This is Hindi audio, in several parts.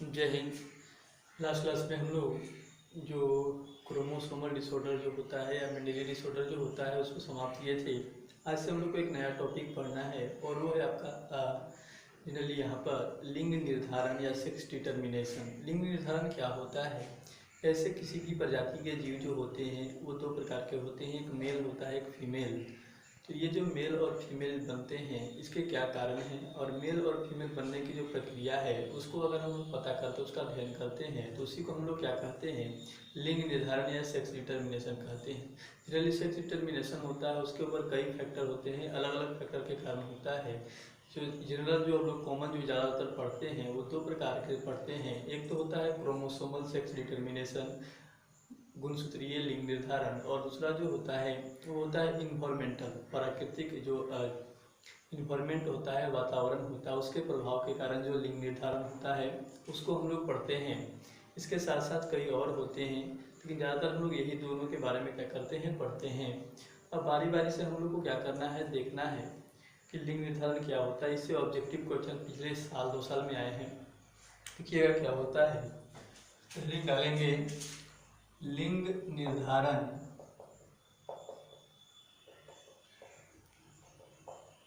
जय हिंद। लास्ट क्लास में हम लोग जो क्रोमोसोमल डिसऑर्डर जो होता है या मेंडेलियन डिसऑर्डर जो होता है उसको समाप्त किए थे। आज से हम लोग को एक नया टॉपिक पढ़ना है और वो है आपका जनरली यहाँ पर लिंग निर्धारण या सेक्स डिटर्मिनेशन। लिंग निर्धारण क्या होता है? ऐसे किसी भी प्रजाति के जीव जो होते हैं वो दो प्रकार के होते हैं, एक मेल होता है, एक फीमेल। तो ये जो मेल और फीमेल बनते हैं इसके क्या कारण हैं, और मेल और फीमेल बनने की जो प्रक्रिया है उसको अगर हम लोग पता करते उसका अध्ययन करते हैं तो उसी को हम लोग क्या कहते हैं, लिंग निर्धारण या सेक्स डिटर्मिनेशन कहते हैं। जनरली सेक्स डिटर्मिनेशन होता है, उसके ऊपर कई फैक्टर होते हैं, अलग अलग फैक्टर के कारण होता है। जो जनरल जो हम लोग कॉमन जो ज़्यादातर पढ़ते हैं वो दो प्रकार के पढ़ते हैं। एक तो होता है क्रोमोसोमल सेक्स डिटर्मिनेशन, गुणसूत्रीय लिंग निर्धारण, और दूसरा जो होता है वो होता है इन्वायरमेंटल, प्राकृतिक जो इन्वायरमेंट होता है, वातावरण होता है, उसके प्रभाव के कारण जो लिंग निर्धारण होता है उसको हम लोग पढ़ते हैं। इसके साथ साथ कई और होते हैं, लेकिन ज़्यादातर हम लोग यही दोनों के बारे में क्या करते हैं, पढ़ते हैं। अब बारी बारी से हम लोग को क्या करना है, देखना है कि लिंग निर्धारण क्या होता है। इससे ऑब्जेक्टिव क्वेश्चन पिछले साल 2 साल में आए हैं। देखिएगा क्या होता है, पहले डालेंगे लिंग निर्धारण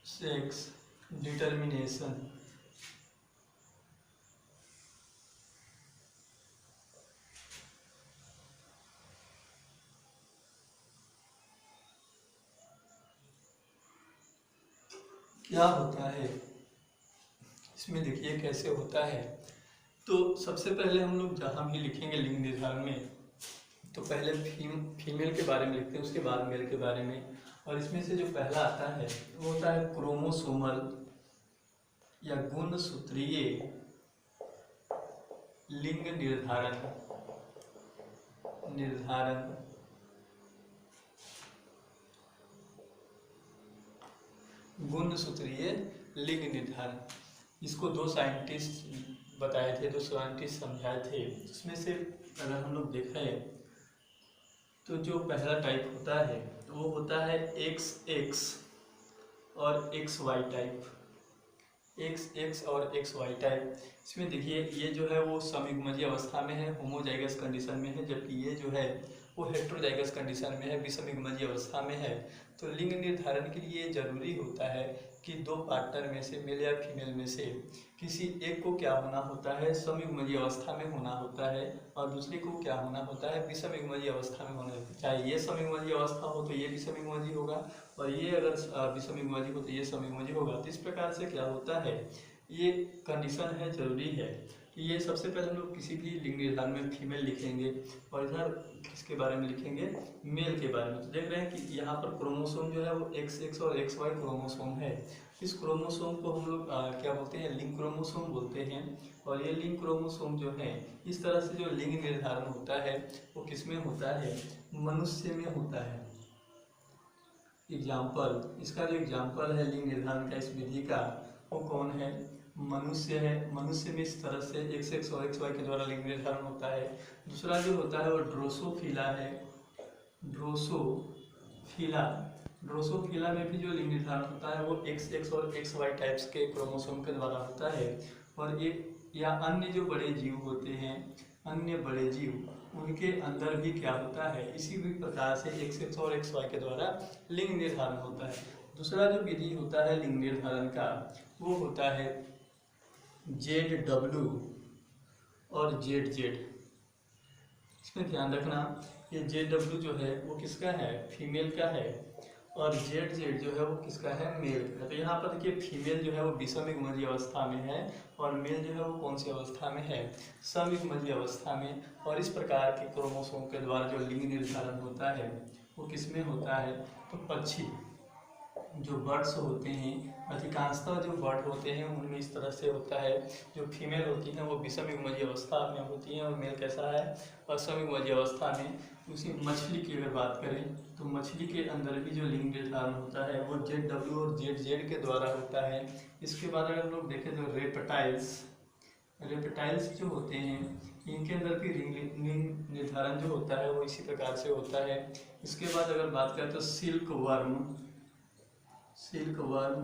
सेक्स डिटर्मिनेशन। क्या होता है इसमें, देखिए कैसे होता है। तो सबसे पहले हम लोग जहाँ भी लिखेंगे लिंग निर्धारण में तो पहले फीमेल के बारे में लिखते हैं, उसके बाद मेल के बारे में। और इसमें से जो पहला आता है वो होता है क्रोमोसोमल या गुणसूत्रीय लिंग निर्धारण। गुणसूत्रीय लिंग निर्धारण, इसको दो साइंटिस्ट बताए थे, दो साइंटिस्ट समझाए थे। इसमें से अगर हम लोग देखें तो जो पहला टाइप होता है वो होता है XX और XY टाइप। XX और XY टाइप, इसमें देखिए ये जो है वो समयुग्मजीय अवस्था में है, होमोजाइगस कंडीशन में है, जबकि ये जो है वो हेट्रोजाइगस कंडीशन में है, विषमयुग्मजीय अवस्था में है। तो लिंग निर्धारण के लिए जरूरी होता है कि दो पार्टनर में से, मेल या फीमेल में से किसी एक को क्या होना होता है, समयुग्मजीय अवस्था में होना होता है, और दूसरे को क्या होना होता है, विषमयुग्मजीय अवस्था में होना होता है। चाहे ये समयुग्मजीय अवस्था हो तो ये विषमयुग्मजीय होगा, और ये अगर विषमयुग्मजीय हो तो ये समयुग्मजीय होगा। तो इस प्रकार से क्या होता है, ये कंडीशन है, जरूरी है। तो ये सबसे पहले हम लोग किसी भी लिंग निर्धारण में फीमेल लिखेंगे और इधर किसके बारे में लिखेंगे, मेल के बारे में। तो देख रहे हैं कि यहाँ पर क्रोमोसोम जो है वो XX और XY क्रोमोसोम है। इस क्रोमोसोम को हम लोग क्या बोलते हैं, लिंग क्रोमोसोम बोलते हैं। और ये लिंग क्रोमोसोम जो है, इस तरह से जो लिंग निर्धारण होता है वो किसमें होता है, मनुष्य में होता है। एग्जाम्पल, इसका जो एग्जाम्पल है लिंग निर्धारण का इस विधि का, वो कौन है, मनुष्य है। मनुष्य में इस तरह से XX और XY के द्वारा लिंग निर्धारण होता है। दूसरा जो होता है वो ड्रोसोफिला है। ड्रोसोफिला, ड्रोसोफिला में भी जो लिंग निर्धारण होता है वो XX और XY टाइप्स के क्रोमोसोम के द्वारा होता है। और एक या अन्य जो बड़े जीव होते हैं, अन्य बड़े जीव, उनके अंदर भी क्या होता है, इसी भी प्रकार से XX और XY के द्वारा लिंग निर्धारण होता है। दूसरा जो विधि होता है लिंग निर्धारण का वो होता है ZW और ZZ। इसमें ध्यान रखना, ये ZW जो है वो किसका है, फीमेल का है, और ZZ जो है वो किसका है, मेल का। तो यहाँ पर देखिए फीमेल जो है वो विषमयुग्मजीय अवस्था में है और मेल जो है वो कौन सी अवस्था में है, समयुग्मजीय अवस्था में। और इस प्रकार के क्रोमोसोम के द्वारा जो लिंग निर्धारण होता है वो किसमें होता है, तो पक्षी जो बर्ड्स होते हैं, अधिकांशतः जो बर्ड होते हैं उनमें इस तरह से होता है। जो फीमेल होती हैं वो विषमयुग्मजीय अवस्था में होती हैं और मेल कैसा है, असमयुग्मजीय अवस्था में। उसी मछली की अगर बात करें तो मछली के अंदर भी जो लिंग निर्धारण होता है वो ZW और ZZ के द्वारा होता है। इसके बाद अगर हम लोग देखें तो रेप्टाइल्स जो होते हैं इनके अंदर भी लिंग निर्धारण जो होता है वो इसी प्रकार से होता है। इसके बाद अगर बात करें तो सिल्क वर्म,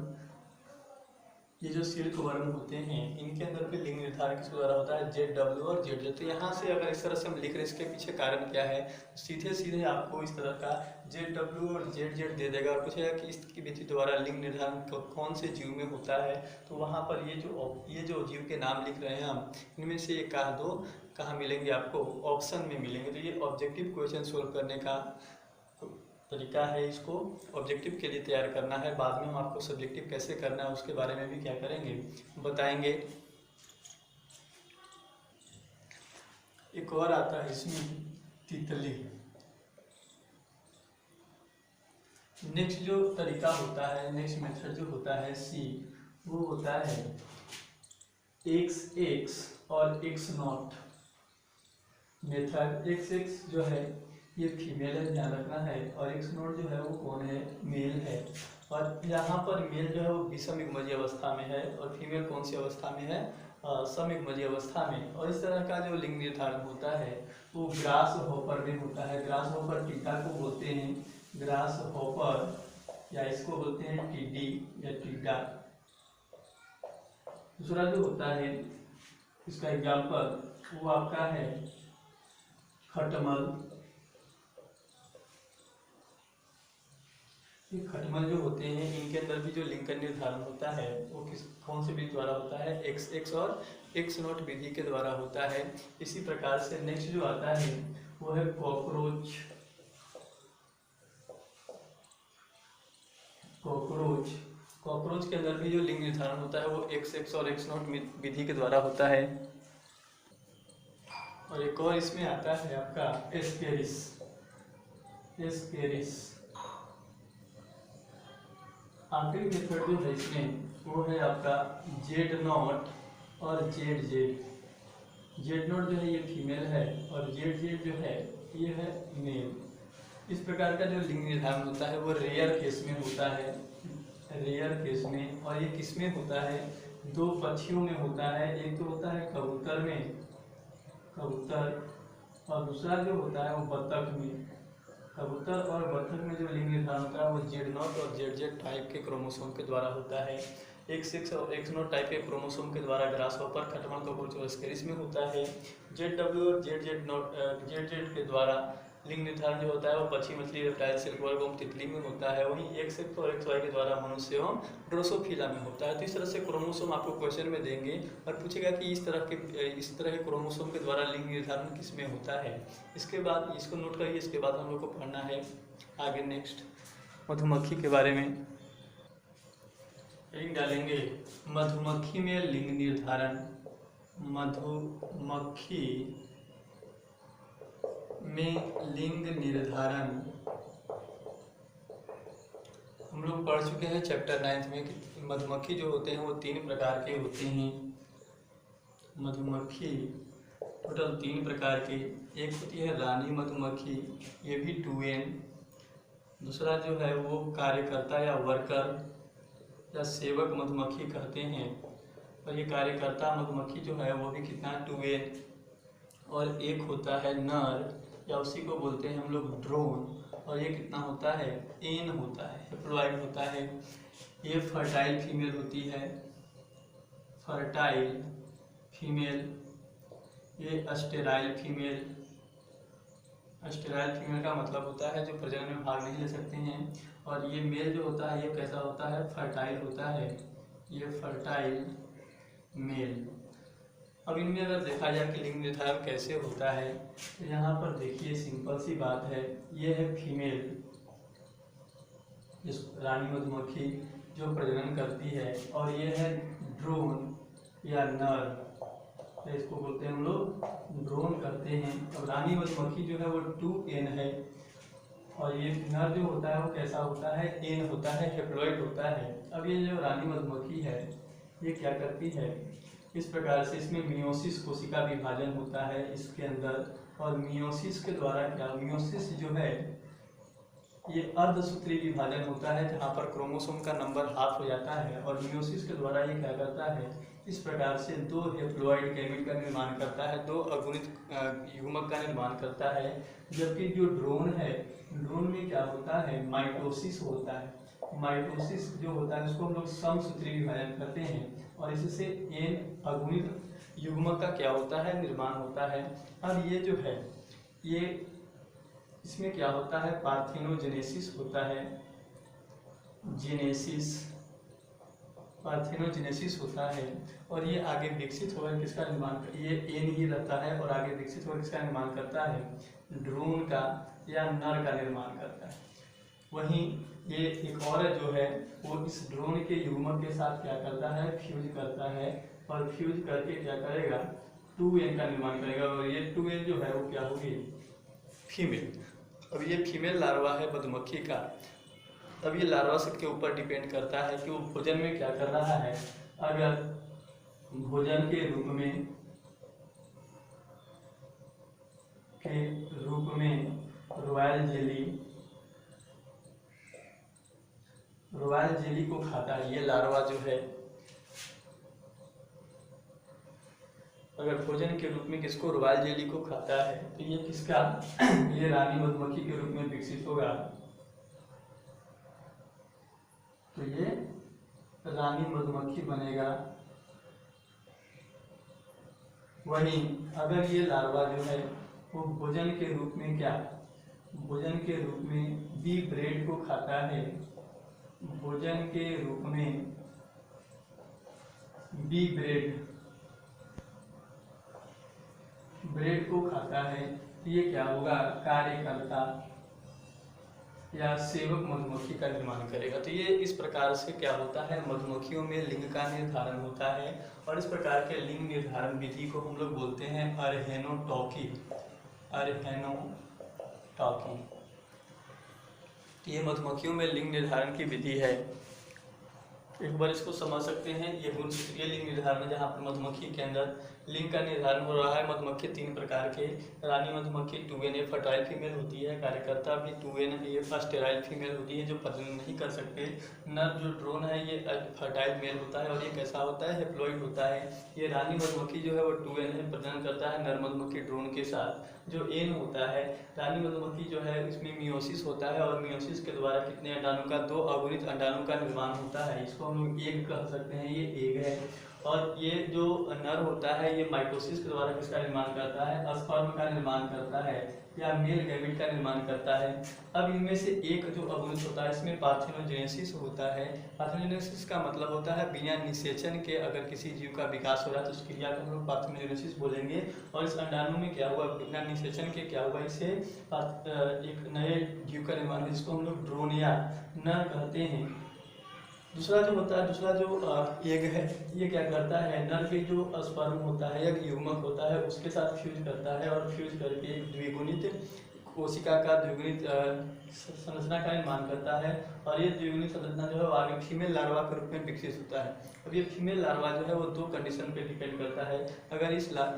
ये जो सिल्क वर्म होते हैं इनके अंदर भी लिंग निर्धारण किसके द्वारा होता है, ZW और ZZ। तो यहाँ से अगर इस तरह से हम लिख रहे हैं इसके पीछे कारण क्या है, सीधे सीधे आपको इस तरह का ZW और ZZ दे देगा और पूछेगा कि इसकी विधि द्वारा लिंग निर्धारण कौन से जीव में होता है। तो वहाँ पर ये जो जीव के नाम लिख रहे हैं हम, इनमें से एक कहा दो कहाँ मिलेंगे आपको, ऑप्शन में मिलेंगे। तो ये ऑब्जेक्टिव क्वेश्चन सोल्व करने का तरीका है, इसको ऑब्जेक्टिव के लिए तैयार करना है। बाद में हम आपको सब्जेक्टिव कैसे करना है उसके बारे में भी क्या करेंगे, बताएंगे। एक और आता है इसमें तितली। नेक्स्ट जो तरीका होता है, नेक्स्ट मेथड जो होता है सी, वो होता है XX और X0 मेथड। XX जो है ये फीमेल है, ध्यान रखना है, और X0 जो है वो कौन है, मेल है। और यहाँ पर मेल जो है वो विषमयुग्मजीय अवस्था में है और फीमेल कौन सी अवस्था में है, समयुग्मजीय अवस्था में। और इस तरह का जो लिंग निर्धारण होता है वो ग्रास हॉपर में होता है। ग्रास हॉपर टीका को बोलते हैं, ग्रास हॉपर, या इसको बोलते हैं टिड्डी या टिड्डा। दूसरा जो होता है इसका एग्जाम्पल वो आपका है खटमल। खटमल जो होते हैं इनके अंदर भी जो लिंग का निर्धारण होता है वो कौन से विधि द्वारा होता है, XX और X0 विधि के द्वारा होता है। इसी प्रकार से नेक्स्ट जो आता है वो है कॉकरोच। कॉकरोच के अंदर भी जो लिंग निर्धारण होता है वो XX और X0 विधि के द्वारा होता है। और एक और इसमें आता है आपका एस्केरिस। आखिरी मेथड जो है इसमें वो है आपका Z0 और ZZ। Z0 जो है ये फीमेल है और ZZ जो है ये है मेल। इस प्रकार का जो लिंग निर्धारण होता है वो रेयर केस में होता है, रेयर केस में। और ये किस में होता है, दो पक्षियों में होता है। एक तो होता है कबूतर में, कबूतर, और दूसरा जो होता है वो बत्तख में। कबूतर और बत्तख में जो लिंग निर्धारण होता है वो Z0 और ZZ टाइप के क्रोमोसोम के द्वारा होता है। XX और X0 टाइप के क्रोमोसोम के द्वारा ग्रासहॉपर, खटमल, कॉकरोच और एस्केरिस में होता है। ZW और ZZ के द्वारा लिंग निर्धारण जो होता है वो पक्षी, मछली, रेप्टाइल, सिल्कवर्म, तितली में होता है। वहीं XX और XY के द्वारा मनुष्य एवं ड्रोसोफिला में होता है। तो इस तरह से क्रोमोसोम आपको क्वेश्चन में देंगे और पूछेगा कि इस तरह के क्रोमोसोम के द्वारा लिंग निर्धारण किस में होता है। इसके बाद इसको नोट करिए, इसके बाद हम लोग को पढ़ना है आगे नेक्स्ट मधुमक्खी के बारे में। लिंक डालेंगे मधुमक्खी में लिंग निर्धारण। मधुमक्खी में लिंग निर्धारण हम लोग पढ़ चुके हैं चैप्टर 9 में कि मधुमक्खी जो होते हैं वो 3 प्रकार के होते हैं। मधुमक्खी टोटल 3 प्रकार के, एक होती है रानी मधुमक्खी, ये भी 2N। दूसरा जो है वो कार्यकर्ता या वर्कर या सेवक मधुमक्खी कहते हैं, और ये कार्यकर्ता मधुमक्खी जो है वो भी कितना, 2N। और एक होता है नर, या उसी को बोलते हैं हम लोग ड्रोन, और ये कितना होता है, N होता है, हेप्लॉइड होता है। ये फर्टाइल फीमेल होती है, फर्टाइल फीमेल। ये स्टेराइल फीमेल। स्टेराइल फीमेल का मतलब होता है जो प्रजनन में भाग नहीं ले सकते हैं। और ये मेल जो होता है ये कैसा होता है, फर्टाइल होता है, ये फर्टाइल मेल। अब इनमें अगर देखा जाए कि लिंग निर्धारण कैसे होता है तो यहाँ पर देखिए सिंपल सी बात है, ये है फीमेल, इस रानी मधुमक्खी जो प्रजनन करती है, और ये है ड्रोन या नर, तो इसको बोलते हैं हम लोग ड्रोन करते हैं। अब रानी मधुमक्खी जो है वो 2N है, और ये नर जो होता है वो कैसा होता है, N होता है, हेप्लॉइड होता है। अब ये जो रानी मधुमक्खी है ये क्या करती है, इस प्रकार से इसमें मियोसिस कोशिका विभाजन होता है इसके अंदर। और मियोसिस के द्वारा क्या, मियोसिस जो है ये अर्धसूत्री विभाजन होता है जहाँ पर क्रोमोसोम का नंबर हाफ हो जाता है, और मियोसिस के द्वारा ये क्या करता है, इस प्रकार से 2 हेप्लॉइड गैमेट का निर्माण करता है, 2 अगुणित युग्मक का निर्माण करता है। जबकि जो ड्रोन है, ड्रोन में क्या होता है, माइटोसिस होता है। माइटोसिस जो होता है उसको हम लोग समसूत्री विभाजन करते हैं और इससे एन अगुणित युग्मक का क्या होता है, निर्माण होता है। अब ये जो है ये इसमें क्या होता है, पार्थेनोजेनेसिस होता है, पार्थेनोजेनेसिस होता है और ये आगे विकसित होकर किसका निर्माण, ये एन ही रहता है और आगे विकसित होकर किसका निर्माण करता है, ड्रोन का या नर का निर्माण करता है। वहीं ये एक और जो है वो इस ड्रोन के युग्मक के साथ क्या करता है, फ्यूज करता है और फ्यूज करके क्या करेगा, 2n का निर्माण करेगा और ये 2n जो है वो क्या होगी, फीमेल। अब ये फीमेल लार्वा है मधुमक्खी का। अब ये लार्वा के ऊपर डिपेंड करता है कि वो भोजन में क्या कर रहा है। अगर भोजन के रूप में रॉयल जेली को खाता है, ये लार्वा जो है अगर भोजन के रूप में किसको, रॉयल जेली को खाता है तो ये किसका ये रानी मधुमक्खी के रूप में विकसित होगा, तो ये रानी मधुमक्खी बनेगा। वहीं अगर ये लार्वा जो है वो भोजन के रूप में क्या, भोजन के रूप में बी ब्रेड को खाता है, भोजन के रूप में बी ब्रेड को खाता है तो ये क्या होगा, कार्यकर्ता या सेवक मधुमक्खी का निर्माण करेगा। तो ये इस प्रकार से क्या होता है, मधुमक्खियों में लिंग का निर्धारण होता है और इस प्रकार के लिंग निर्धारण विधि को हम लोग बोलते हैं अरहेनोटॉकी। ये मधुमक्खियों में लिंग निर्धारण की विधि है। एक बार इसको समझ सकते हैं, ये गुणसूत्रीय लिंग निर्धारण जहाँ पर मधुमक्खी के अंदर लिंग का निर्धारण हो रहा है। मधुमक्खी 3 प्रकार के, रानी मधुमक्खी 2n ए फर्टाइल फीमेल होती है, कार्यकर्ता भी 2n ए स्टेराइल फीमेल होती है जो प्रजनन नहीं कर सकते। नर जो ड्रोन है ये फर्टाइल मेल होता है और ये कैसा होता है, हेप्लॉइड होता है। ये रानी मधुमक्खी जो है वो 2n ए प्रजनन करता है नर मधुमक्खी ड्रोन के साथ। जो एन होता है, रानी मधुमक्खी जो है इसमें मियोसिस होता है और मियोसिस के द्वारा कितने अंडाणु का, 2 अगुणित अंडाणु का निर्माण होता है। इसको हम लोग एग कह सकते हैं, ये एग है। और ये जो नर होता है ये माइटोसिस के द्वारा किसका निर्माण करता है, स्पर्म का निर्माण करता है या मेल गैमेट का निर्माण करता है। अब इनमें से एक जो अगुणित होता है इसमें पार्थेनोजेनेसिस होता है। पार्थेनोजेनेसिस का मतलब होता है बिना निषेचन के अगर किसी जीव का विकास हो रहा है तो उस क्रिया को हम लोग पार्थेनोजेनेसिस बोलेंगे। और इस अंडाणु में क्या हुआ, बिना निषेचन के क्या हुआ, इससे एक नए जीव का निर्माण, जिसको हम लोग ड्रोन या नर कहते हैं। दूसरा जो होता है, दूसरा जो एग है ये क्या करता है, नर के जो स्पर्म होता है या युग्मक होता है उसके साथ फ्यूज करता है और फ्यूज करके एक द्विगुणित कोशिका का द्विगुणित संरचना का निर्माण करता है। और ये द्विगुणित संरचना जो है वो आगे फीमेल लार्वा के रूप में विकसित होता है। अब ये फीमेल लार्वा जो है वो 2 कंडीशन पे डिपेंड करता है। अगर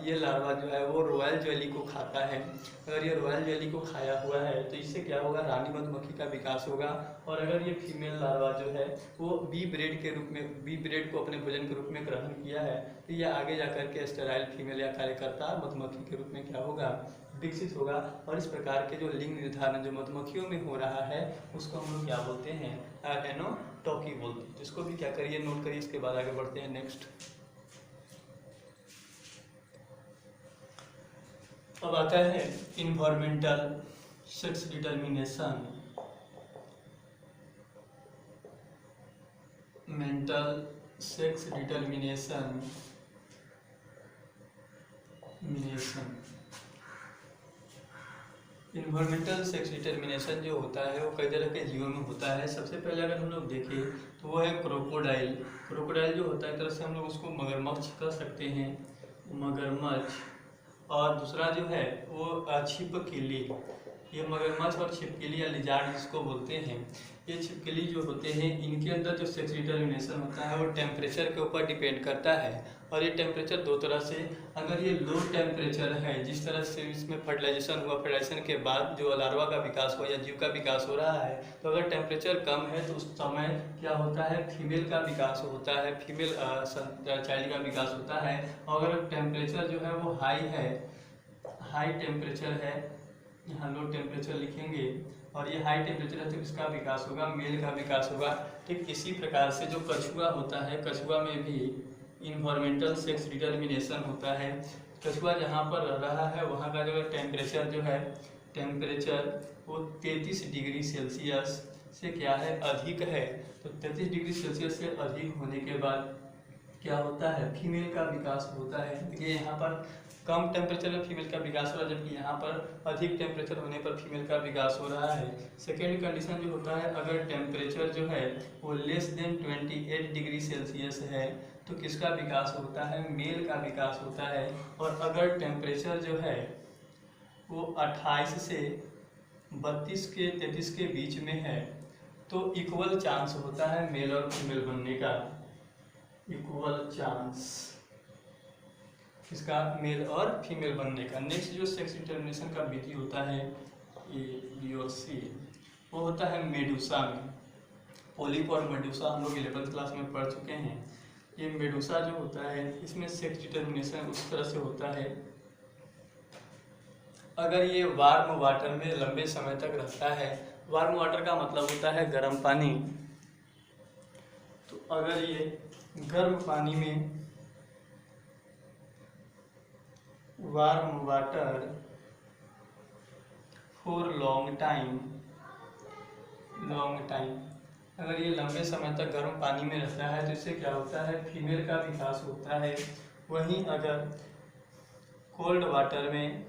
ये लार्वा जो है वो रॉयल जेली को खाता है, अगर ये रॉयल जेली को खाया हुआ है तो इससे क्या होगा, रानी मधुमक्खी का विकास होगा। और अगर ये फीमेल लार्वा जो है वो बी ब्रेड को अपने भोजन के रूप में ग्रहण किया है तो यह आगे जाकर के स्टेराइल फीमेल या कार्यकर्ता मधुमक्खी के रूप में क्या होगा, विकसित होगा। और इस प्रकार के जो लिंग निर्धारण जो मधुमक्खियों में हो रहा है उसको हम लोग क्या बोलते हैं, अरहेनोटॉकी बोलते हैं। जिसको भी क्या करिए, नोट करिए। इसके बाद आगे बढ़ते हैं नेक्स्ट। अब आता है environmental sex determination. Mental sex determination environmental sex determination जो होता है वो कई तरह के जीवों में होता है। सबसे पहले अगर हम लोग देखें तो वो है क्रोकोडाइल। क्रोकोडाइल जो होता है एक तरह से हम लोग उसको मगरमच्छ कह सकते हैं, मगरमच्छ। और दूसरा जो है वो छिपकली। ये मगरमच्छ और छिपकली या लिजार्ड जिसको बोलते हैं, ये छिपकली जो होते हैं इनके अंदर जो सेक्स डिटर्मिनेशन होता है वो टेम्परेचर के ऊपर डिपेंड करता है। और ये टेम्परेचर 2 तरह से, अगर ये लो टेम्परेचर है जिस तरह से इसमें फर्टिलाइजेशन हुआ, फर्टिलाइजेशन के बाद जो लार्वा का विकास हुआ या जीव का विकास हो रहा है, तो अगर टेम्परेचर कम है तो उस समय क्या होता है, फीमेल का विकास होता है, फीमेल चाइल्ड का विकास होता है। और अगर टेम्परेचर जो है वो हाई टेम्परेचर है, यहाँ लो टेम्परेचर लिखेंगे, और ये हाई टेम्परेचर है तो किसका विकास होगा, मेल का विकास होगा। ठीक इसी प्रकार से जो कछुआ होता है, कछुआ में भी इन्वायरमेंटल सेक्स डिटर्मिनेशन होता है। कछुआ जहाँ पर रह रहा है वहाँ का जो टेम्परेचर जो है, टेम्परेचर वो 33 डिग्री सेल्सियस से क्या है, अधिक है। तो 33 डिग्री सेल्सियस से अधिक होने के बाद क्या होता है, फीमेल का विकास होता है। देखिए यहाँ पर कम टेम्परेचर में फीमेल का विकास हो रहा है, जबकि यहाँ पर अधिक टेम्परेचर होने पर फीमेल का विकास हो रहा है। सेकेंड कंडीशन जो होता है, अगर टेम्परेचर जो है वो लेस देन 28 डिग्री सेल्सियस है तो किसका विकास होता है, मेल का विकास होता है। और अगर टेम्परेचर जो है वो 28 से 32 के 33 के बीच में है तो इक्वल चांस होता है मेल और फीमेल बनने का, इक्वल चांस इसका मेल और फीमेल बनने का। नेक्स्ट जो सेक्स डिटर्मिनेशन का विधि होता है ए बी और सी, वो होता है मेडूसा में। पोलिप और मेडूसा हम लोग 11th क्लास में पढ़ चुके हैं। ये मेडूसा जो होता है इसमें सेक्स डिटर्मिनेशन उस तरह से होता है, अगर ये वार्म वाटर में लंबे समय तक रहता है, वार्म वाटर का मतलब होता है गर्म पानी, तो अगर ये गर्म पानी में warm water for long time, अगर ये लंबे समय तक गर्म पानी में रहता है तो इससे क्या होता है, फीमेल का विकास होता है। वहीं अगर कोल्ड वाटर में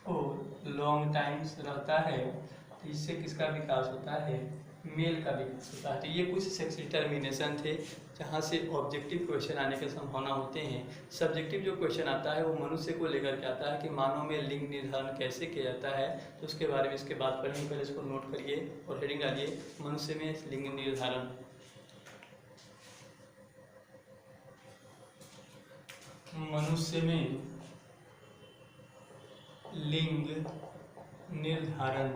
फॉर लॉन्ग टाइम्स रहता है तो इससे किसका विकास होता है, मेल का विकास होता है। तो ये कुछ सेक्स डिटर्मिनेशन थे जहाँ से ऑब्जेक्टिव क्वेश्चन आने के संभावना होते हैं। सब्जेक्टिव जो क्वेश्चन आता है वो मनुष्य को लेकर के आता है कि मानव में लिंग निर्धारण कैसे किया जाता है, तो उसके बारे में इसके बाद पढ़ेंगे। पहले इसको नोट करिए और हेडिंग डालिए, मनुष्य में लिंग निर्धारण। मनुष्य में लिंग निर्धारण।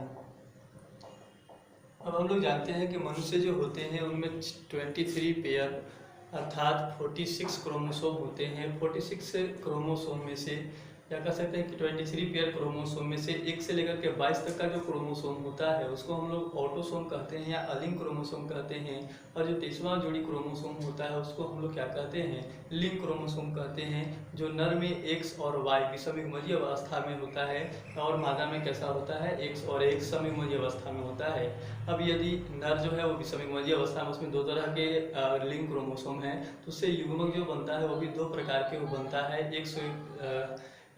अब हम लोग जानते हैं कि मनुष्य जो होते हैं उनमें 23 पेयर अर्थात 46 क्रोमोसोम होते हैं। 46 क्रोमोसोम में से क्या कह सकते हैं कि 23 पेयर क्रोमोसोम में से 1 से लेकर के 22 तक का जो क्रोमोसोम होता है उसको हम लोग ऑटोसोम कहते हैं या अलिंग क्रोमोसोम कहते हैं। और जो 23वां जोड़ी क्रोमोसोम होता है उसको हम लोग क्या कहते हैं, लिंग क्रोमोसोम कहते हैं, जो नर में एक्स और वाई विषमयुग्मजीय अवस्था में होता है और मादा में कैसा होता है, एक्स और एक समयुग्मजीय अवस्था में होता है। अब यदि नर जो है वो विषमयुग्मजीय अवस्था में, उसमें 2 तरह के लिंग क्रोमोसोम है तो उससे युग्मक जो बनता है वो भी 2 प्रकार के वो बनता है,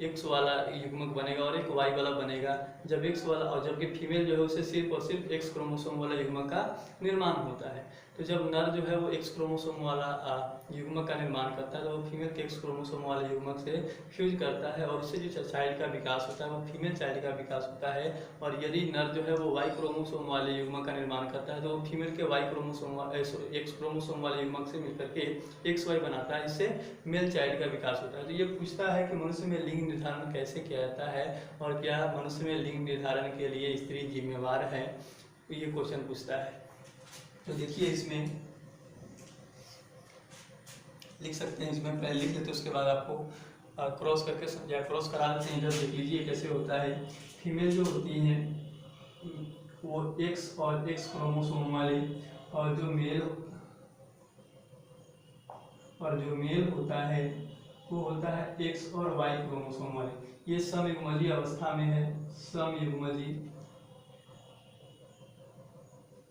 एक्स वाला युग्मक बनेगा और एक वाई वाला बनेगा। जब एक्स वाला और जबकि फीमेल जो है उसे सिर्फ और सिर्फ एक्स क्रोमोसोम वाला युग्मक का निर्माण होता है। तो जब नर जो है वो एक्स क्रोमोसोम वाला युग्मक का निर्माण करता है तो वो फीमेल के एक्स क्रोमोसोम वाले युग्मक से फ्यूज करता है और उससे जो चाइल्ड का विकास होता है वो फीमेल चाइल्ड का विकास होता है। और यदि नर जो है वो वाई क्रोमोसोम वाले युग्मक का निर्माण करता है तो वो फीमेल के वाई क्रोमोसोम एक्स क्रोमोसोम वाले युग्मक से मिलकर के एक्स वाई बनाता है, इससे मेल चाइल्ड का विकास होता है। तो ये पूछता है कि मनुष्य में लिंग निर्धारण कैसे किया जाता है और क्या मनुष्य में लिंग निर्धारण के लिए स्त्री जिम्मेवार है, तो ये क्वेश्चन पूछता है। तो देखिए इसमें लिख सकते हैं, इसमें पहले लिख लेते उसके बाद आपको क्रॉस करके समझा, क्रॉस करा देते हैं। इधर देख लीजिए कैसे होता है। फीमेल जो होती है वो एक्स और एक्स क्रोमोसोम वाली और जो मेल होता है वो होता है एक्स और वाई क्रोमोसोम वाले। ये समयुग्मजीय अवस्था में है, समयुग्मजीय,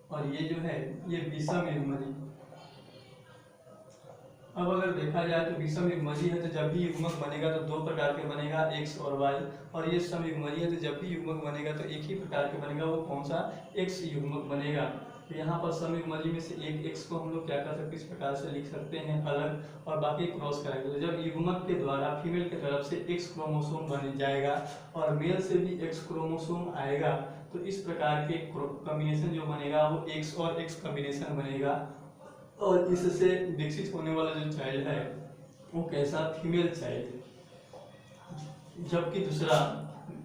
और ये जो है ये विषमयुग्मजीय। अब अगर देखा जाए तो विषमयुग्मजीय है तो जब भी युग्मक बनेगा तो 2 प्रकार के बनेगा, एक्स और वाई। और ये समयुग्मजीय है तो जब भी युग्मक बनेगा तो एक ही प्रकार के बनेगा, वो कौन सा, एक्स युग्मक बनेगा। तो यहाँ पर समयुग्मजीय में से एक एक्स को हम लोग क्या कर सकते हैं, इस प्रकार से लिख सकते हैं अलग, और बाकी क्रॉस कराएंगे। तो जब युग्मक के द्वारा फीमेल की तरफ से एक्स क्रोमोसोम बन जाएगा और मेल से भी एक्स क्रोमोसोम आएगा तो इस प्रकार के कॉम्बिनेशन जो बनेगा वो एक्स और एक्स कॉम्बिनेशन बनेगा। और इससे विकसित होने वाला जो चाइल्ड है वो कैसा, फीमेल चाइल्ड। जबकि दूसरा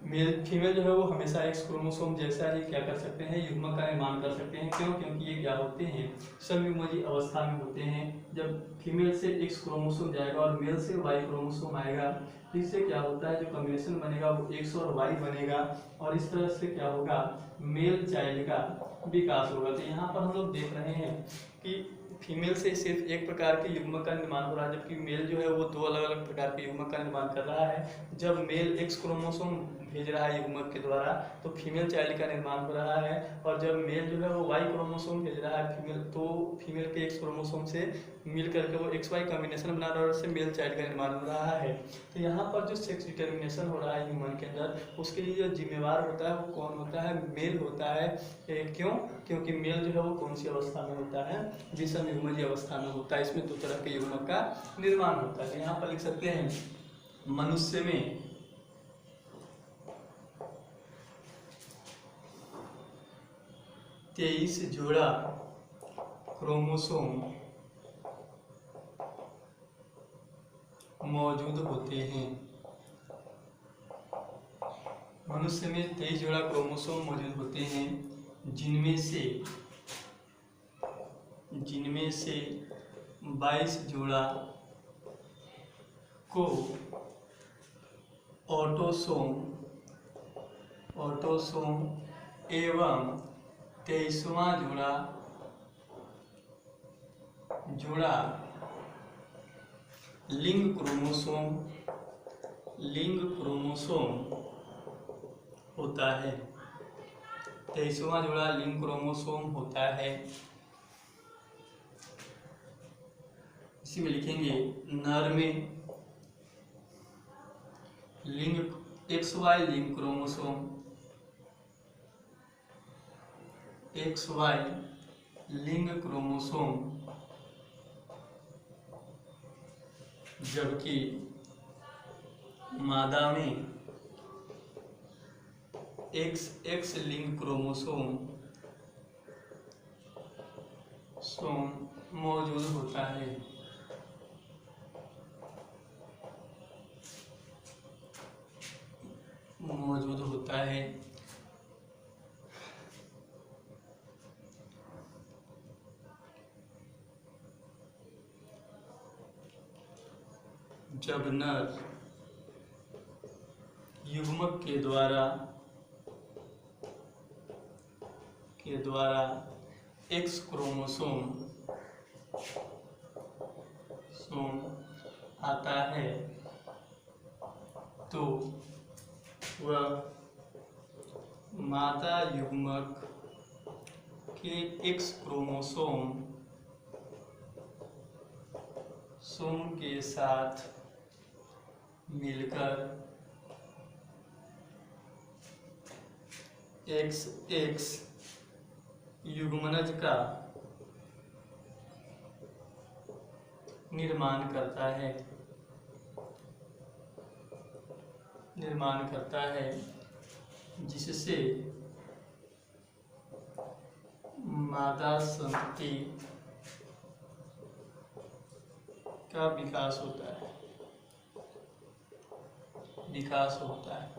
मेल फीमेल जो है वो हमेशा एक्स क्रोमोसोम जैसा ही क्या कर सकते हैं, युग्मक का निर्माण कर सकते हैं। क्यों? क्योंकि ये क्या होते हैं, समयुग्मजी अवस्था में होते हैं। जब फीमेल से एक्स क्रोमोसोम जाएगा और मेल से वाई क्रोमोसोम आएगा, तो इससे क्या होता है, जो कॉम्बिनेशन बनेगा वो एक्स और वाई बनेगा, और इस तरह से क्या होगा, मेल चाइल्ड का विकास होगा। तो यहाँ पर हम लोग देख रहे हैं कि फीमेल से सिर्फ एक प्रकार के युग्मक का निर्माण हो रहा है, जबकि मेल जो है वो दो अलग अलग प्रकार के युग्मक का निर्माण कर रहा है। जब मेल एक्स क्रोमोसोम भेज रहा है युग्मक के द्वारा, तो फीमेल चाइल्ड का निर्माण हो रहा है, और जब मेल जो है वो वाई क्रोमोसोम भेज रहा है फीमेल, तो फीमेल के एक्स क्रोमोसोम से मिल करके वो एक्स वाई कॉम्बिनेशन बना रहा है और उससे मेल चाइल्ड का निर्माण हो रहा है। तो यहाँ पर जो सेक्स डिटर्मिनेशन हो रहा है ह्यूमन के अंदर, उसके लिए जो जिम्मेवार होता है वो कौन होता है, मेल होता है। क्यों? क्योंकि मेल जो है वो कौन सी अवस्था में होता है, विषम युग्मज अवस्था में होता है। इसमें दो तरह के युग्मक का निर्माण होता है। यहाँ पर लिख सकते हैं, मनुष्य में 23 जोड़ा क्रोमोसोम मौजूद होते हैं। मनुष्य में 23 जोड़ा क्रोमोसोम मौजूद होते हैं, जिनमें से 22 जोड़ा को ऑटोसोम एवं 23वां जोड़ा लिंग क्रोमोसोम होता है। 23वां जोड़ा लिंग क्रोमोसोम होता है। इसी में लिखेंगे, नर में XY लिंग क्रोमोसोम, जबकि मादा में XX लिंग क्रोमोसोम मौजूद होता है। जब नर युग्मक के द्वारा एक्स क्रोमोसोम आता है, तो वह मादा युग्मक के एक्स क्रोमोसोम के साथ मिलकर XX युग्मनज का निर्माण करता है, जिससे मादा संतति का विकास होता है।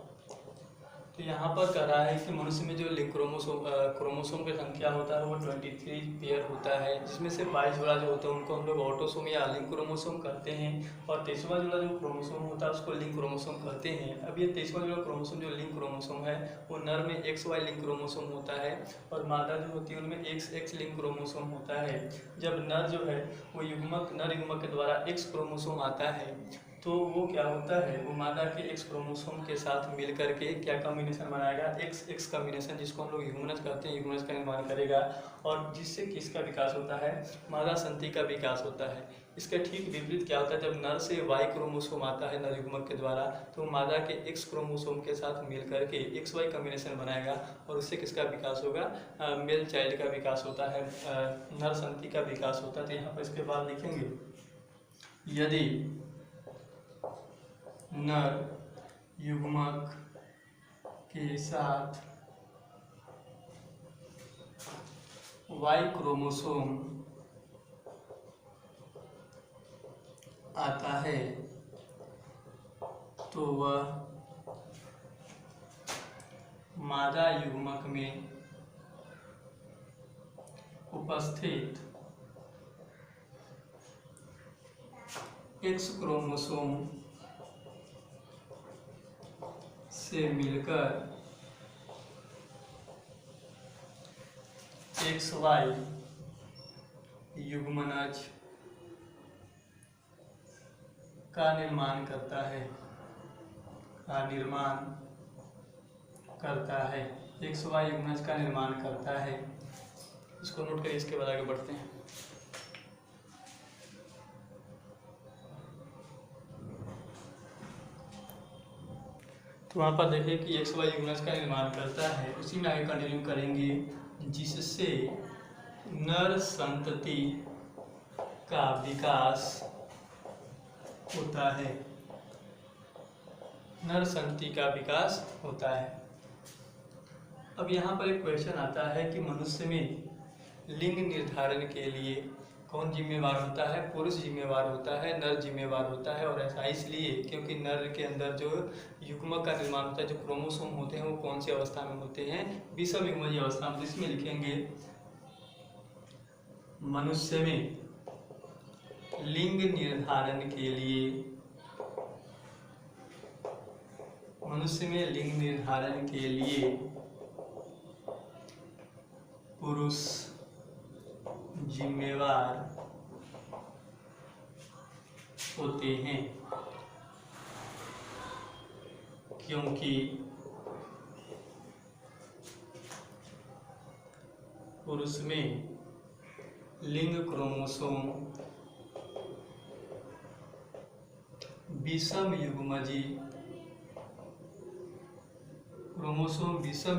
तो यहाँ पर कह रहा है कि मनुष्य में जो लिंग क्रोमोसोम की संख्या होता है वो 23 पेयर होता है, जिसमें से 22 जोड़ा जो होता है उनको हम लोग ऑटोसोम या लिंग क्रोमोसोम कहते हैं, और 23वां जोड़ा जो क्रोमोसोम होता है उसको लिंग क्रोमोसोम कहते हैं। अब ये 23वां जोड़ा क्रोमोसोम जो लिंग क्रोमोसोम है वो नर में XY लिंग क्रोमोसोम होता है, और मादा जो होती है उनमें XX लिंग क्रोमोसोम होता है। जब नर जो है वो नर युग्मक के द्वारा X क्रोमोसोम आता है, तो वो क्या होता है, वो मादा के एक्स क्रोमोसोम के साथ मिल करके क्या कॉम्बिनेशन बनाएगा, XX कॉम्बिनेशन, जिसको हम लोग ह्यूमनस कहते हैं, ह्यूमनस का निर्माण करेगा, और जिससे किसका विकास होता है, मादा संतति का विकास होता है। इसका ठीक विपरीत क्या होता है, जब नर से Y क्रोमोसोम आता है नर युग्मक के द्वारा, तो मादा के X क्रोमोसोम के साथ मिल करके XY कॉम्बिनेशन बनाएगा, और उससे किसका विकास होगा, मेल चाइल्ड का विकास होता है, नर संतति का विकास होता है। तो यहाँ पर इसके बाद लिखेंगे, यदि नर युग्मक के साथ Y क्रोमोसोम आता है, तो वह मादा युग्मक में उपस्थित एक्स क्रोमोसोम से मिलकर XY युग्मनज का निर्माण करता है XY युग्मनज का निर्माण करता है। इसको नोट करिए, इसके बाद आगे बढ़ते हैं। तो वहाँ पर देखिए कि XY युग्मनज का निर्माण करता है, उसी में आगे कंटिन्यू करेंगे, जिससे नर संतति का विकास होता है। नर संतति का विकास होता है। अब यहाँ पर एक क्वेश्चन आता है कि मनुष्य में लिंग निर्धारण के लिए कौन जिम्मेवार होता है? पुरुष जिम्मेवार होता है, नर जिम्मेवार होता है। और ऐसा इसलिए क्योंकि नर के अंदर जो युग्मक का निर्माण होता है, जो क्रोमोसोम होते हैं, वो कौन सी अवस्था में होते हैं? विषम युग्मजीय अवस्था में। इसमें लिखेंगे मनुष्य में लिंग निर्धारण के लिए, मनुष्य में लिंग निर्धारण के लिए पुरुष जिम्मेवार होते हैं, क्योंकि पुरुष में लिंग क्रोमोसोम विषम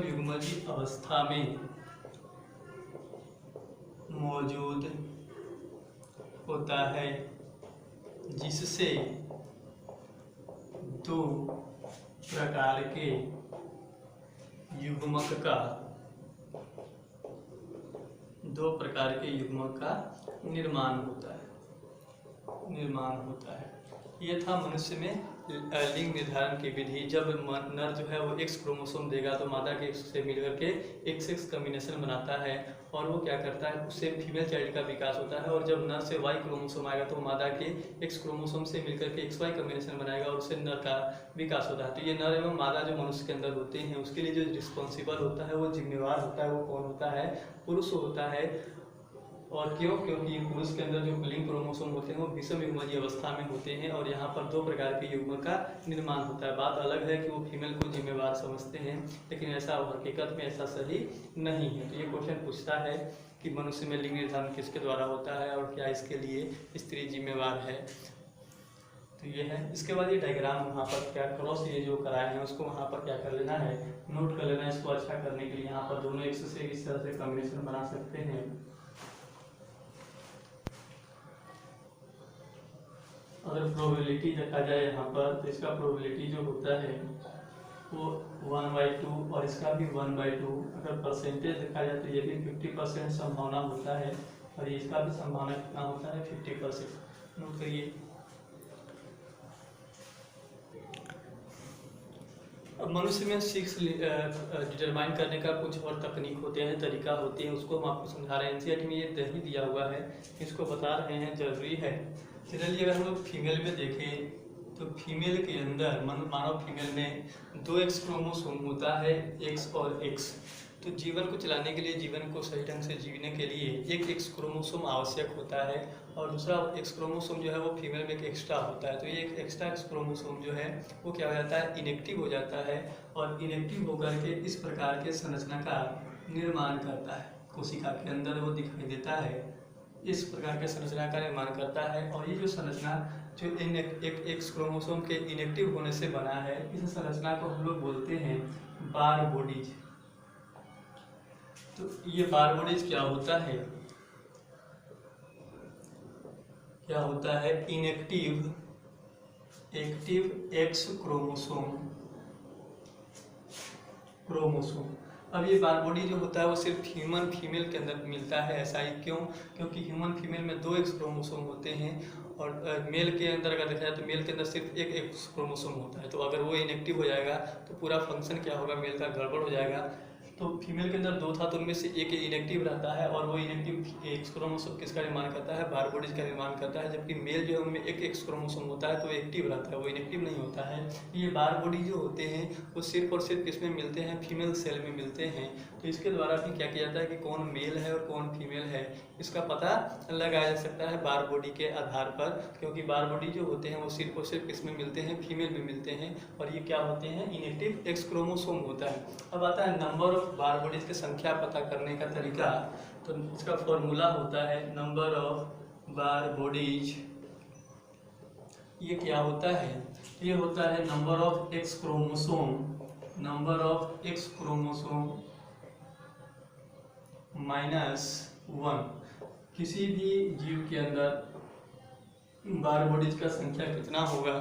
युग्मजीय अवस्था में मौजूद होता है, जिससे दो प्रकार के युग्मक का निर्माण होता है। ये था मनुष्य में लिंग निर्धारण की विधि। जब नर जो है वो एक्स क्रोमोसोम देगा तो मादा के एक्स से मिलकर के एक्स कॉम्बिनेशन बनाता है, और वो क्या करता है, उससे फीमेल चाइल्ड का विकास होता है। और जब नर से वाई क्रोमोसोम आएगा तो मादा के एक्स क्रोमोसोम से मिलकर के XY कॉम्बिनेशन बनाएगा और उससे नर का विकास होता है। तो ये नर एवं मादा जो मनुष्य के अंदर होते हैं, उसके लिए जो रिस्पॉन्सिबल होता है, वो जिम्मेवार होता है, वो कौन होता है? पुरुष होता है। और क्यों? क्योंकि पुरुष के अंदर जो लिंग क्रोमोसोम होते हैं वो विषम युग्मजीय अवस्था में होते हैं, और यहाँ पर दो प्रकार के युग्मक का निर्माण होता है। बात अलग है कि वो फीमेल को जिम्मेवार समझते हैं, लेकिन ऐसा हकीकत में ऐसा सही नहीं है। तो ये क्वेश्चन पूछता है कि मनुष्य में लिंग निर्धारण किसके द्वारा होता है और क्या इसके लिए स्त्री जिम्मेवार है। तो ये है। इसके बाद ये डायग्राम वहाँ पर क्या क्रॉस ये जो कराए हैं उसको वहाँ पर क्या कर लेना है, नोट कर लेना है। इसको अच्छा करने के लिए यहाँ पर दोनों एक्स से इस तरह से कॉम्बिनेशन बना सकते हैं। अगर प्रोबेबिलिटी देखा जाए यहाँ पर, तो इसका प्रोबेबिलिटी जो होता है वो 1/2 और इसका भी 1/2। अगर परसेंटेज देखा जाए तो ये भी 50% संभावना होता है, और इसका भी संभावना कितना होता है? 50%। नोट करिए। अब मनुष्य में सेक्स डिटरमाइन करने का कुछ और तकनीक होते हैं, तरीका होते हैं, उसको हम आपको समझा रहे हैं। NCERT में ये नहीं दिया हुआ है, इसको बता रहे हैं, जरूरी है। जनरली अगर हम लोग फीमेल में देखें तो फीमेल के अंदर, मानव फीमेल में 2 एक्स क्रोमोसोम होता है, एक्स और एक्स। तो जीवन को चलाने के लिए, जीवन को सही ढंग से जीने के लिए एक एक्स क्रोमोसोम आवश्यक होता है, और दूसरा एक्स क्रोमोसोम जो है वो फीमेल में एक एक्स्ट्रा होता है। तो ये एक एक्स्ट्रा एक्स क्रोमोसोम जो है वो क्या हो जाता है? इनेक्टिव हो जाता है, और इनेक्टिव होकर के इस प्रकार के संरचना का निर्माण करता है। कोशिका के अंदर वो दिखाई देता है, इस प्रकार के संरचना का निर्माण करता है। और ये जो संरचना जो एक एक्स क्रोमोसोम के इनेक्टिव होने से बना है, इस संरचना को हम लोग बोलते हैं बार बॉडीज। तो ये बार बॉडीज क्या होता है? क्या होता है? Inactive x chromosome. अब ये बार बॉडी जो होता है वो सिर्फ ह्यूमन फीमेल के अंदर मिलता है। ऐसा ही क्यों? क्योंकि ह्यूमन फीमेल में 2 एक्स क्रोमोसोम होते हैं और मेल के अंदर अगर देखा जाए तो मेल के अंदर सिर्फ एक एक्स क्रोमोसोम होता है। तो अगर वो इनएक्टिव हो जाएगा तो पूरा फंक्शन क्या होगा, मेल का गड़बड़ हो जाएगा। तो फीमेल के अंदर 2 था तो उनमें से एक इनएक्टिव रहता है और वो इनएक्टिव एक्स क्रोमोसोम किसका निर्माण करता है, बार बॉडीज का निर्माण करता है। जबकि मेल जो है उनमें एक एक्स क्रोमोसोम होता है तो एक्टिव रहता है, वो इनएक्टिव नहीं होता है। ये बार बॉडी जो होते हैं वो सिर्फ और सिर्फ किसमें मिलते हैं, फीमेल सेल में मिलते हैं। तो इसके द्वारा भी क्या किया जाता है कि कौन मेल है और कौन फीमेल है इसका पता लगाया जा सकता है बार बॉडी के आधार पर। क्योंकि बार बॉडी जो होते हैं वो सिर्फ और सिर्फ किसमें मिलते हैं, फीमेल में मिलते हैं और ये क्या होते हैं, इनएक्टिव एक्स क्रोमोसोम होता है। अब आता है नंबर ऑफ बार बॉडीज की संख्या पता करने का तरीका। तो इसका फॉर्मूला होता है नंबर ऑफ बार बॉडीज। ये क्या होता है, ये होता है number of x chromosome, number of x chromosome -1। किसी भी जीव के अंदर बार बॉडीज का संख्या कितना होगा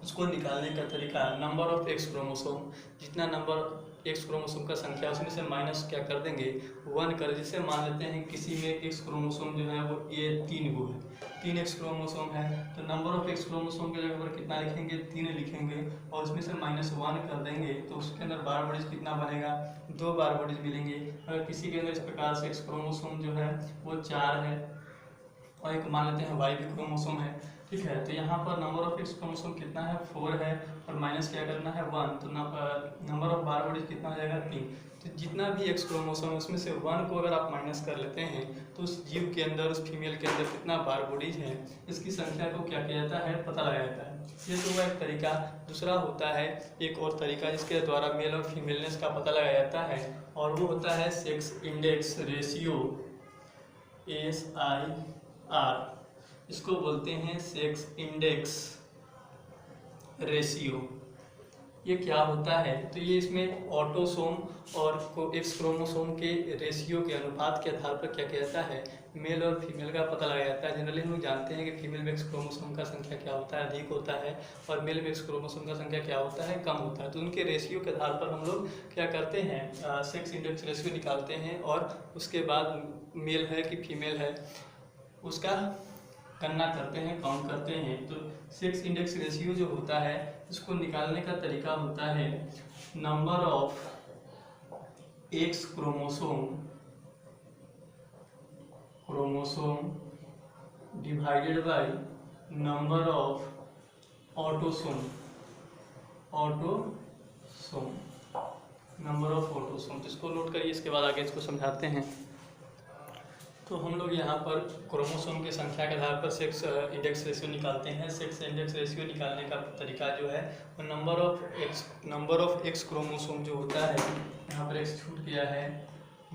उसको निकालने का तरीका, नंबर ऑफ एक्स क्रोमोसोम, जितना नंबर एक्स क्रोमोसोम का संख्या उसमें से माइनस क्या कर देंगे, 1 कर। जिससे मान लेते हैं किसी में एक्स क्रोमोसोम जो है वो ये 3 गो है, 3 एक्स क्रोमोसोम है। तो नंबर ऑफ एक्स क्रोमोसोम के जगह पर कितना लिखेंगे, 3 लिखेंगे और उसमें से -1 कर देंगे तो उसके अंदर बार बॉडीज कितना बनेगा, 2 बार बॉडीज मिलेंगे। अगर किसी के अंदर इस प्रकार से एक्स क्रोमोसोम जो है वो 4 है और एक मान लेते हैं वाई भी क्रोमोसोम है, ठीक है। तो यहाँ पर नंबर ऑफ एक्स क्रोमोसोम कितना है, 4 है और माइनस क्या करना है, 1। तो नंबर ऑफ बार बॉडीज कितना हो जाएगा, 3। तो जितना भी एक्स क्रोमोसोम है उसमें से 1 को अगर आप माइनस कर लेते हैं तो उस जीव के अंदर, उस फीमेल के अंदर कितना बार बॉडीज है इसकी संख्या को क्या किया जाता है, पता लगाया जाता है। ये तो हुआ एक तरीका। दूसरा होता है एक और तरीका जिसके द्वारा मेल और फीमेलनेस का पता लगाया जाता है और वो होता है सेक्स इंडेक्स रेशियो, SIR। इसको बोलते हैं सेक्स इंडेक्स रेशियो। ये क्या होता है, तो ये इसमें ऑटोसोम और एक्स क्रोमोसोम के रेशियो के अनुपात के आधार पर क्या किया जाता है, मेल और फीमेल का पता लगाया जाता है। जनरली हम लोग जानते हैं कि फीमेल में एक्स क्रोमोसोम का संख्या क्या होता है, अधिक होता है और मेल में एक्स क्रोमोसोम का संख्या क्या होता है, कम होता है। तो उनके रेशियो के आधार पर हम लोग क्या करते हैं, सेक्स इंडेक्स रेशियो निकालते हैं और उसके बाद मेल है कि फीमेल है उसका गणना करते हैं, काउंट करते हैं। तो सेक्स इंडेक्स रेशियो जो होता है इसको निकालने का तरीका होता है number of x chromosome divided by number of autosome, number of autosome. तो इसको नोट करिए, इसके बाद आगे इसको समझाते हैं। तो हम लोग यहाँ पर क्रोमोसोम की संख्या के आधार पर सेक्स इंडेक्स रेशियो निकालते हैं। सेक्स इंडेक्स रेशियो निकालने का तरीका जो है वो नंबर ऑफ एक्स क्रोमोसोम जो होता है, यहाँ पर एक्स छूट गया है,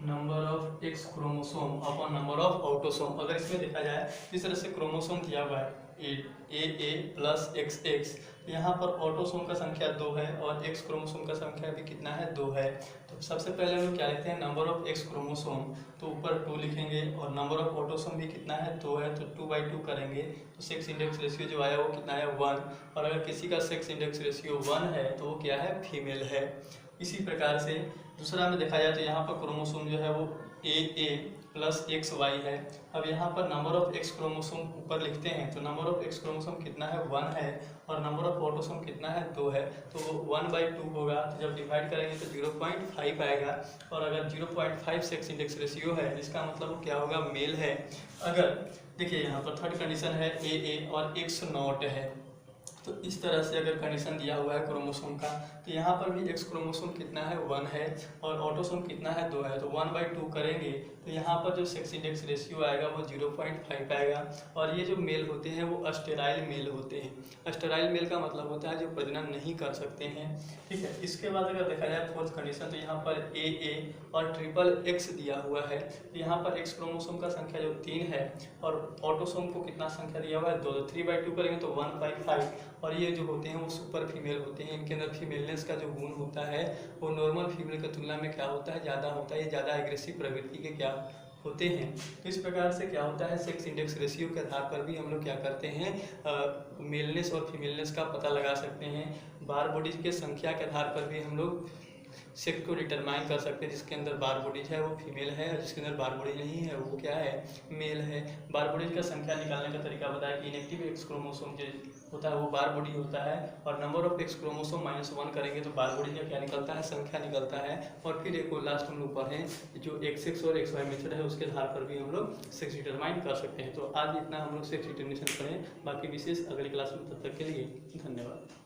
number of x chromosome upon number of autosome. अगर इसमें देखा जाए जिस तरह से क्रोमोसोम दिया हुआ है ए प्लस XX, यहाँ पर ऑटोसोम का संख्या 2 है और एक्स क्रोमोसोम का संख्या भी कितना है, 2 है। तो सबसे पहले हम लोग क्या लेते हैं, नंबर ऑफ एक्स क्रोमोसोम, तो ऊपर 2 लिखेंगे और नंबर ऑफ ऑटोसोम भी कितना है, 2 है, तो 2/2 करेंगे तो सेक्स इंडेक्स रेशियो जो आया वो कितना है, 1। और अगर किसी का सेक्स इंडेक्स रेशियो 1 है तो वो क्या है, फीमेल है। इसी प्रकार से दूसरा में देखा जाए तो यहाँ पर क्रोमोसोम जो है वो AA प्लस XY है। अब यहाँ पर नंबर ऑफ एक्स क्रोमोसोम ऊपर लिखते हैं तो नंबर ऑफ एक्स क्रोमोसोम कितना है, 1 है और नंबर ऑफ ऑटोसोम कितना है, 2 है। तो वो 1/2 होगा। तो जब डिवाइड करेंगे तो 0.5 आएगा और अगर 0.5 सेक्स इंडेक्स रेशियो है इसका मतलब वो क्या होगा, मेल है। अगर देखिए यहाँ पर थर्ड कंडीशन है AA और X नॉट है, तो इस तरह से अगर कंडीशन दिया हुआ है क्रोमोसोम का तो यहाँ पर भी एक्स क्रोमोसोम कितना है, 1 है और ऑटोसोम कितना है, 2 है। तो 1/2 करेंगे तो यहाँ पर जो सेक्स इंडेक्स रेशियो आएगा वो 0.5 आएगा। और ये जो मेल होते हैं वो अस्टेराइल मेल होते हैं। अस्टेराइल मेल का मतलब होता है जो प्रजनन नहीं कर सकते हैं, ठीक है। इसके बाद अगर देखा जाए फोर्थ कंडीशन, तो यहाँ पर AA और XXX दिया हुआ है। तो यहाँ पर एक्स क्रोमोसोम का संख्या जो 3 है और ऑटोसोम को कितना संख्या दिया हुआ है, 2। तो 3/2 करेंगे तो 1/5। और ये जो होते हैं वो सुपर फीमेल होते हैं। इनके अंदर फीमेलनेस का जो गुण होता है वो नॉर्मल फीमेल की तुलना में क्या होता है, ज़्यादा होता है। ये ज़्यादा एग्रेसिव प्रवृत्ति के क्या होते हैं। तो इस प्रकार से क्या होता है, सेक्स इंडेक्स रेशियो के आधार पर भी हम लोग क्या करते हैं, मेलनेस और फीमेलनेस का पता लगा सकते हैं। बार बॉडीज के संख्या के आधार पर भी हम लोग सेक्स को डिटरमाइन कर सकते हैं, जिसके अंदर बार बॉडीज है वो फीमेल है और जिसके अंदर बार बॉडीज नहीं है वो क्या है, मेल है। बार बॉडीज का संख्या निकालने का तरीका बताया कि इनएक्टिव एक्स क्रोमोसोम जो होता है वो बार बॉडी होता है, और नंबर ऑफ एक्स क्रोमोसोम -1 करेंगे तो बार बॉडी का क्या निकलता है, संख्या निकलता है। और फिर एक लास्ट हम लोग पढ़ें जो एक्स और XY मेथड है उसके आधार पर भी हम लोग सेक्स डिटरमाइन कर सकते हैं। तो आज इतना हम लोग सेक्स डिटर्मिनेशन करें, बाकी विशेष अगली क्लास में। तब तक के लिए धन्यवाद।